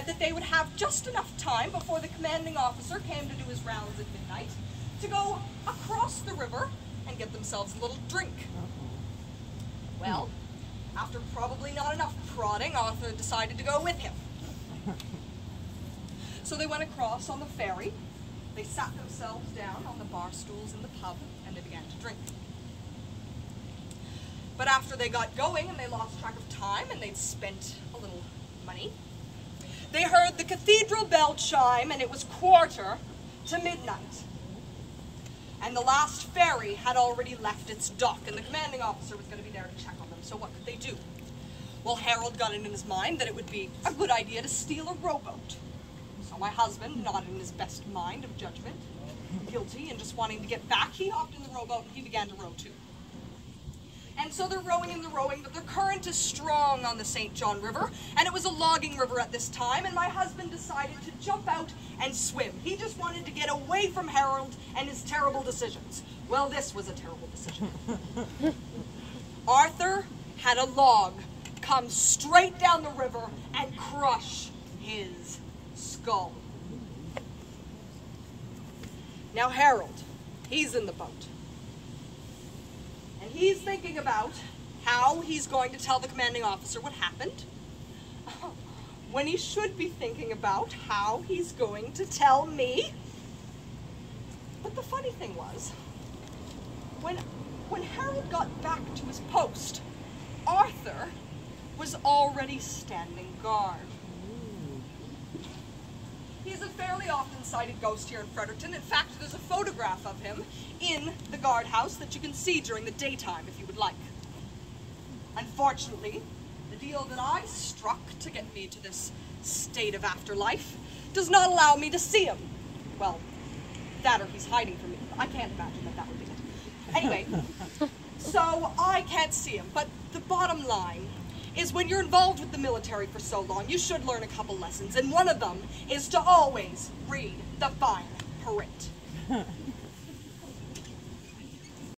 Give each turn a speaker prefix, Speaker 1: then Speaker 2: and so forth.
Speaker 1: said that they would have just enough time before the commanding officer came to do his rounds at midnight to go across the river and get themselves a little drink. Well, after probably not enough prodding, Arthur decided to go with him. So they went across on the ferry, they sat themselves down on the bar stools in the pub, and they began to drink. But after they got going and they lost track of time and they'd spent a little money, they heard the cathedral bell chime and it was 1:15 to midnight. And the last ferry had already left its dock and the commanding officer was going to be there to check on them, so what could they do? Well, Harold got it in his mind that it would be a good idea to steal a rowboat. So my husband, not in his best mind of judgment, guilty and just wanting to get back, he hopped in the rowboat and he began to row too. And so they're rowing and they're rowing, but the current is strong on the St. John River, and it was a logging river at this time, and my husband decided to jump out and swim. He just wanted to get away from Harold and his terrible decisions. Well, this was a terrible decision. Arthur had a log come straight down the river and crush his skull. Now Harold, he's in the boat. And he's thinking about how he's going to tell the commanding officer what happened, when he should be thinking about how he's going to tell me. But the funny thing was, when Harold got back to his post, Arthur was already standing guard. He's a fairly often sighted ghost here in Fredericton. In fact, there's a photograph of him in the guardhouse that you can see during the daytime if you would like. Unfortunately, the deal that I struck to get me to this state of afterlife does not allow me to see him. Well, that or he's hiding from me. I can't imagine that would be it. Anyway, so I can't see him, but the bottom line is when you're involved with the military for so long, you should learn a couple lessons, and one of them is to always read the fine print.